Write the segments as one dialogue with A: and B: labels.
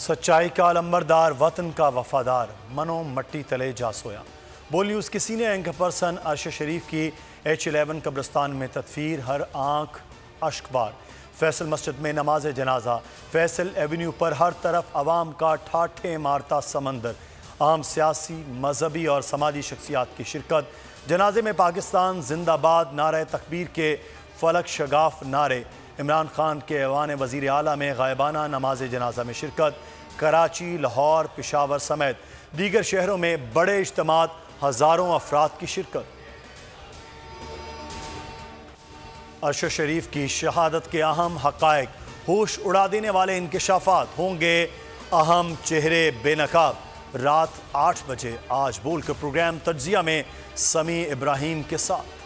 A: सच्चाई का अलंबरदार, वतन का वफादार, मनो मट्टी तले जा सोया। बोल न्यूज़ के सीनियर एंकर पर्सन अरशद शरीफ की H11 कब्रिस्तान में तदफीर, हर आंख अश्कबार। फैसल मस्जिद में नमाज जनाजा। फैसल एवेन्यू पर हर तरफ अवाम का ठाठे मारता समंदर। आम सियासी, मजहबी और समाजी शख्सियात की शिरकत। जनाजे में पाकिस्तान जिंदाबाद, नारे तकबीर के फलक शगाफ नारे। इमरान खान के ऐवान वज़ीर आला में गायबाना नमाज जनाजा में शिरकत। कराची, लाहौर, पेशावर समेत दीगर शहरों में बड़े इज्तिमात, हज़ारों अफराद की शिरकत। अरशद शरीफ की शहादत के अहम हक़ाइक़, होश उड़ा देने वाले इंकिशाफात, होंगे अहम चेहरे बेनकाब। रात 8 बजे आज बोल के प्रोग्राम तज्जिया में समी इब्राहिम के साथ।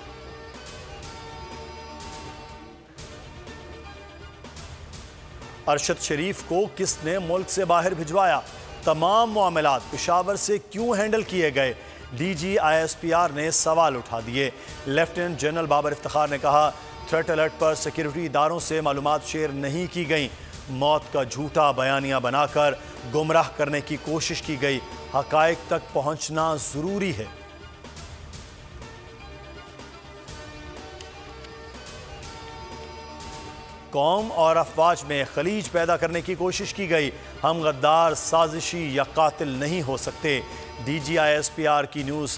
A: अरशद शरीफ को किसने मुल्क से बाहर भिजवाया? तमाम मामलात पेशावर से क्यों हैंडल किए गए? DG/ISPR ने सवाल उठा दिए। लेफ्टिनेंट जनरल बाबर इफ्तिखार ने कहा, थ्रेट अलर्ट पर सिक्योरिटी इदारों से मालूमात शेयर नहीं की गई। मौत का झूठा बयानिया बनाकर गुमराह करने की कोशिश की गई। हक़ाइक़ तक पहुंचना जरूरी है। कौम और अफवाज में खलीज पैदा करने की कोशिश की गई। हम गद्दार, साजिशी या कातिल नहीं हो सकते। DG/ISPR की news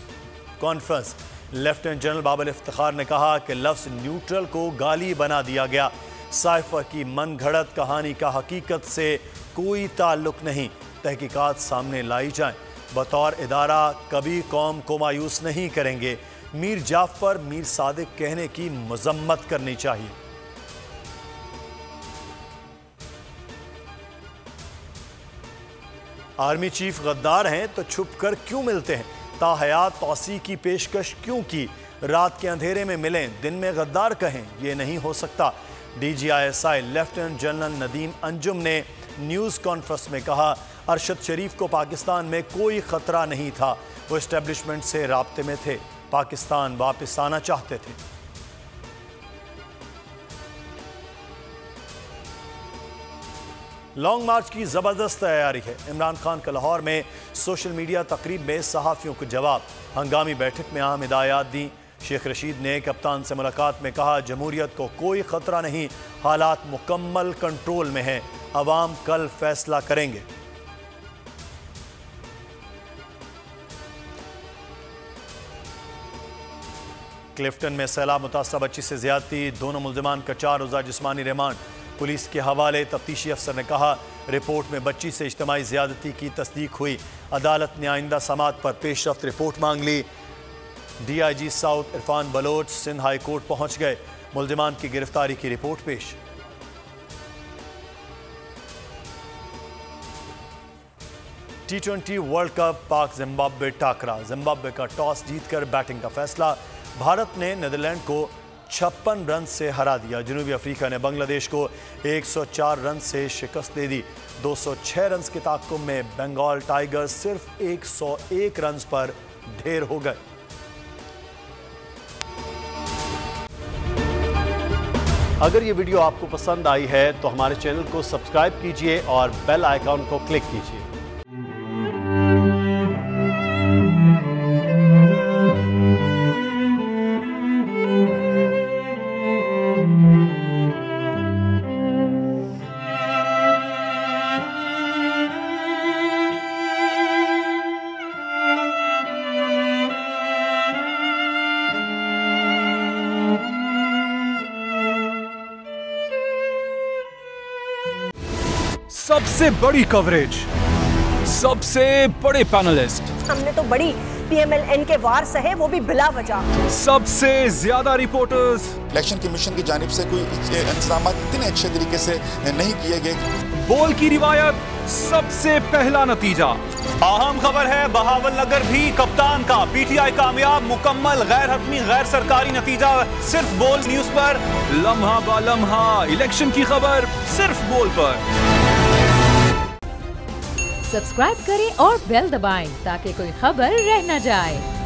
A: conference. Lieutenant general Babar Iftikhar ने कहा कि लफ्ज़ न्यूट्रल को गाली बना दिया गया। साइफर की मन घड़त कहानी का हकीकत से कोई ताल्लुक नहीं। तहकीकात सामने लाई जाएं। बतौर इदारा कभी कौम को मायूस नहीं करेंगे। मीर जाफर, मीर सादिक कहने की मजम्मत करनी चाहिए। आर्मी चीफ गद्दार हैं तो छुप कर क्यों मिलते हैं? ताहयात तौसी की पेशकश क्यों की? रात के अंधेरे में मिलें, दिन में गद्दार कहें, यह नहीं हो सकता। DG/ISI lieutenant general Nadeem Anjum ने न्यूज़ कॉन्फ्रेंस में कहा, अरशद शरीफ को पाकिस्तान में कोई ख़तरा नहीं था। वो इस्टेब्लिशमेंट से राब्ते में थे, पाकिस्तान वापस आना चाहते थे। लॉन्ग मार्च की ज़बरदस्त तैयारी है। इमरान खान का लाहौर में सोशल मीडिया तकरीब में सहाफ़ियों को जवाब। हंगामी बैठक में अहम हिदायत दी। शेख रशीद ने कप्तान से मुलाकात में कहा, जमहूरियत को कोई ख़तरा नहीं, हालात मुकम्मल कंट्रोल में हैं, अवाम कल फैसला करेंगे। क्लिफ्टन में सैलाब मुतासर बच्ची से ज़्यादती, दोनों मुल्ज़िमान का 4 रोज़ा जिस्मानी रिमांड। पुलिस के हवाले तफ्तीशी अफसर ने कहा, रिपोर्ट में बच्ची से इज्तिमाई ज़्यादती की तस्दीक हुई। अदालत ने आइंदा समात पर पेशरफ्त रिपोर्ट मांग ली। DIG south Irfan Baloch Sindh high court पहुंच गए। मुल्ज़िमान की गिरफ्तारी की रिपोर्ट पेश। T20 world cup Pak Zimbabwe टाकरा। जिम्बाब्वे का टॉस जीतकर बैटिंग का फैसला। भारत ने नीदरलैंड को 56 रन से हरा दिया। जनूबी अफ्रीका ने बांग्लादेश को 104 रन से शिकस्त दे दी। 206 रन के ताक़ुब में बंगाल टाइगर्स सिर्फ 101 रन पर ढेर हो गए। अगर ये वीडियो आपको पसंद आई है तो हमारे चैनल को सब्सक्राइब कीजिए और बेल आइकॉन को क्लिक कीजिए।
B: सबसे बड़ी कवरेज, सबसे बड़े पैनलिस्ट,
C: हमने तो बड़ी PMLN के वार सहे, वो भी बिला वजह।
B: सबसे ज्यादा रिपोर्टर्स।
D: इलेक्शन कमीशन की जानिब से कोई इंतजाम इतने अच्छे तरीके से नहीं किए गए।
B: बोल की रिवायत, सबसे पहला नतीजा।
E: अहम खबर है, बहावलनगर भी कप्तान का PTI कामयाब, मुकम्मल गैर हतमी गैर सरकारी नतीजा सिर्फ बोल न्यूज पर।
B: लम्हा बा लम्हा इलेक्शन की खबर सिर्फ बोल पर।
F: सब्सक्राइब करें और बेल दबाएं ताकि कोई खबर रह न जाए।